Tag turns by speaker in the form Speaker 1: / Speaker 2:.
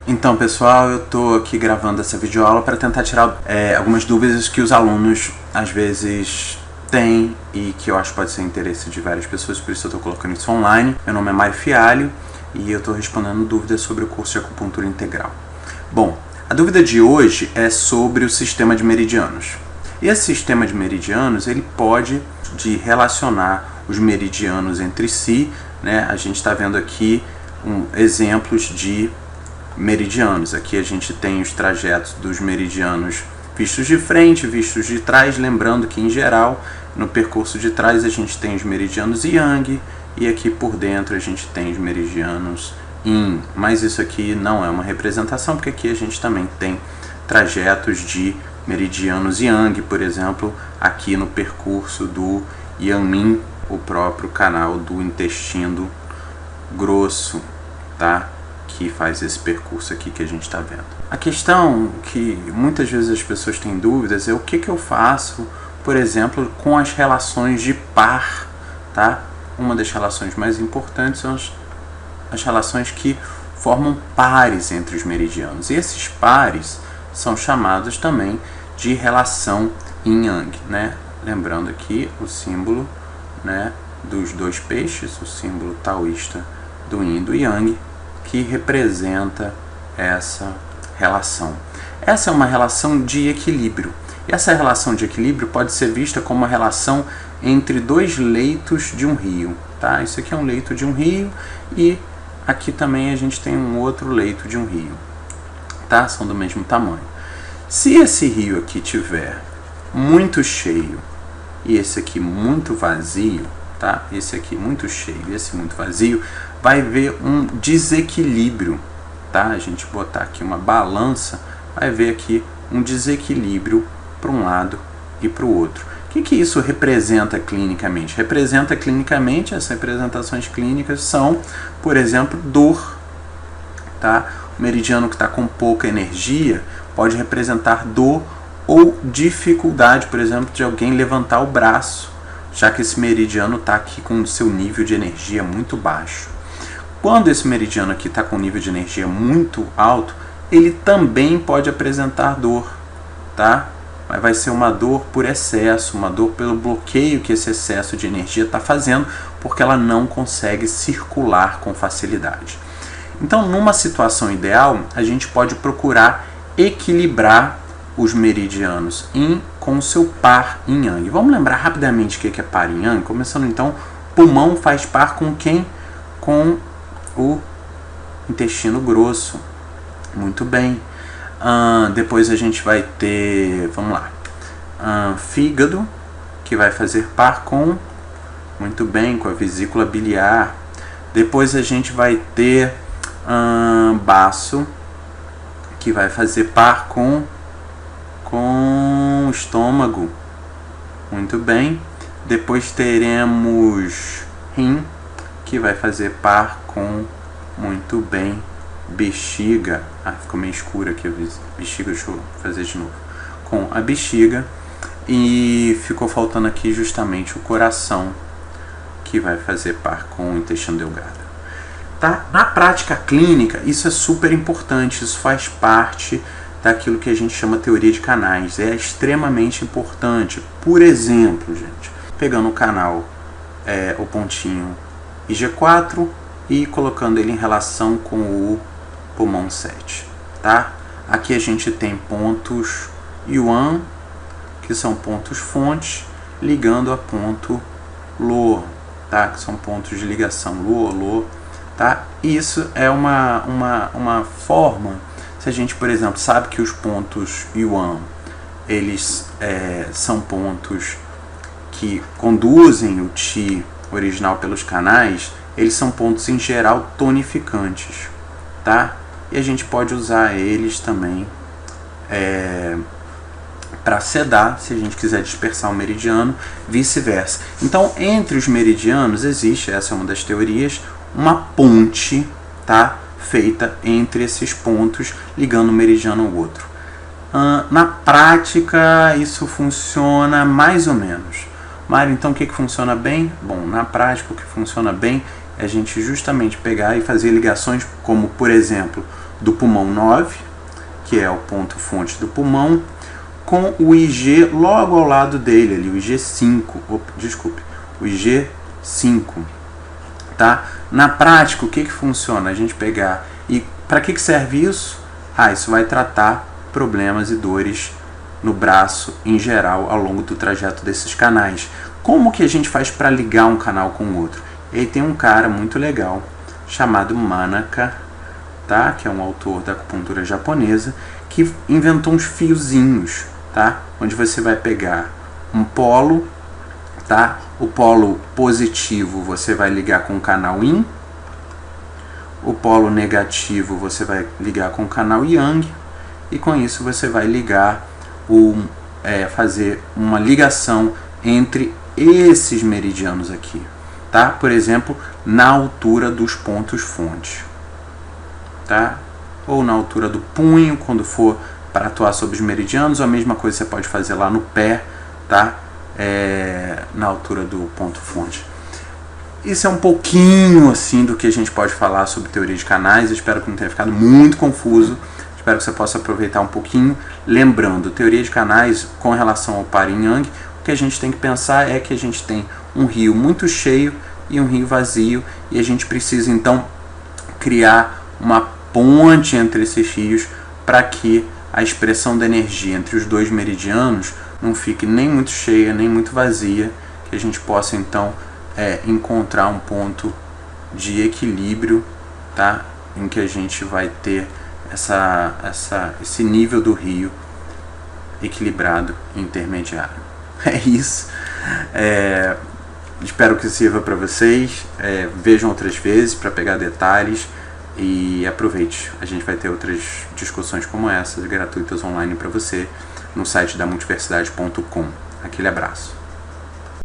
Speaker 1: Então, pessoal, eu tô aqui gravando essa videoaula para tentar tirar algumas dúvidas que os alunos às vezes têm e que eu acho que pode ser interesse de várias pessoas, por isso eu tô colocando isso online. Meu nome é Mário Fialho e eu tô respondendo dúvidas sobre o curso de acupuntura integral. Bom, a dúvida de hoje é sobre o sistema de meridianos. E esse sistema de meridianos, ele pode relacionar os meridianos entre si, né? A gente está vendo aqui exemplos de meridianos. Aqui a gente tem os trajetos dos meridianos vistos de frente, vistos de trás, lembrando que em geral no percurso de trás a gente tem os meridianos Yang e aqui por dentro a gente tem os meridianos Yin. Mas isso aqui não é uma representação, porque aqui a gente também tem trajetos de meridianos Yang, por exemplo, aqui no percurso do Yanmin, o próprio canal do intestino grosso, tá? Que faz esse percurso aqui que a gente está vendo. A questão que muitas vezes as pessoas têm dúvidas é o que eu faço, por exemplo, com as relações de par, tá? Uma das relações mais importantes são as relações que formam pares entre os meridianos. E esses pares são chamados também de relação Yin-Yang, né? Lembrando aqui o símbolo, né, dos dois peixes, o símbolo taoísta do Yin e do Yang, que representa essa relação. Essa é uma relação de equilíbrio. E essa relação de equilíbrio pode ser vista como uma relação entre dois leitos de um rio, tá? Isso aqui é um leito de um rio e aqui também a gente tem um outro leito de um rio, tá? São do mesmo tamanho. Se esse rio aqui tiver muito cheio e esse aqui muito vazio, tá? Esse aqui muito cheio e esse muito vazio, vai haver um desequilíbrio, tá? A gente botar aqui uma balança, vai haver aqui um desequilíbrio para um lado e para o outro. O que isso representa clinicamente? Representa clinicamente, as representações clínicas são, por exemplo, dor, tá? O meridiano que está com pouca energia pode representar dor ou dificuldade, por exemplo, de alguém levantar o braço, já que esse meridiano está aqui com o seu nível de energia muito baixo. Quando esse meridiano aqui está com um nível de energia muito alto, ele também pode apresentar dor, tá? Mas vai ser uma dor por excesso, uma dor pelo bloqueio que esse excesso de energia está fazendo, porque ela não consegue circular com facilidade. Então, numa situação ideal, a gente pode procurar equilibrar os meridianos Yin com o seu par Yin Yang. Vamos lembrar rapidamente o que é par Yin Yang? Começando então, pulmão faz par com quem? Com o intestino grosso. Muito bem. Depois a gente vai ter, vamos lá, fígado, que vai fazer par com, muito bem, com a vesícula biliar. Depois a gente vai ter baço, que vai fazer par com o estômago. Muito bem. Depois teremos rim, que vai fazer par com, muito bem, bexiga. Ficou meio escuro aqui a bexiga, deixa eu fazer de novo. Com a bexiga. E ficou faltando aqui justamente o coração, que vai fazer par com o intestino delgado. Tá? Na prática clínica, isso é super importante, isso faz parte daquilo que a gente chama teoria de canais, é extremamente importante. Por exemplo, gente, pegando o canal, o pontinho IG4 e colocando ele em relação com o pulmão 7, tá? Aqui a gente tem pontos Yuan, que são pontos fonte, ligando a ponto Luo, tá? Que são pontos de ligação Luo, tá? Isso é uma forma, se a gente, por exemplo, sabe que os pontos Yuan, eles são pontos que conduzem o Qi original pelos canais, eles são pontos em geral tonificantes, tá? E a gente pode usar eles também para sedar, se a gente quiser dispersar o meridiano, vice-versa. Então, entre os meridianos existe, essa é uma das teorias, uma ponte, tá? Feita entre esses pontos, ligando um meridiano ao outro. Na prática, isso funciona mais ou menos. Mário, então o que funciona bem? Bom, na prática o que funciona bem é a gente justamente pegar e fazer ligações como, por exemplo,
Speaker 2: do pulmão 9, que é o ponto fonte do pulmão, com o IG logo ao lado dele, ali, o IG5, o IG5, tá? Na prática, o que funciona? A gente pegar, e para que serve isso? Isso vai tratar problemas e dores no braço em geral ao longo do trajeto desses canais. Como que a gente faz para ligar um canal com o outro? E aí tem um cara muito legal chamado Manaka, tá? Que é um autor da acupuntura japonesa, que inventou uns fiozinhos, tá? Onde você vai pegar um polo, tá? O polo positivo você vai ligar com o canal Yin, o polo negativo você vai ligar com o canal Yang, e com isso você vai ligar fazer uma ligação entre esses meridianos aqui, tá? Por exemplo, na altura dos pontos fonte, tá? Ou na altura do punho, quando for para atuar sobre os meridianos, ou a mesma coisa você pode fazer lá no pé, tá? Na altura do ponto fonte. Isso é um pouquinho assim do que a gente pode falar sobre teoria de canais. Eu espero que não tenha ficado muito confuso. Espero que você possa aproveitar um pouquinho. Lembrando, teoria de canais com relação ao par yin yang, o que a gente tem que pensar é que a gente tem um rio muito cheio e um rio vazio, e a gente precisa então criar uma ponte entre esses rios para que a expressão da energia entre os dois meridianos não fique nem muito cheia nem muito vazia, que a gente possa então encontrar um ponto de equilíbrio, tá? Em que a gente vai ter esse nível do rio equilibrado e intermediário. É isso. Espero que sirva para vocês. Vejam outras vezes para pegar detalhes e aproveite. A gente vai ter outras discussões como essas gratuitas online para você no site da multiversidade.com. Aquele abraço.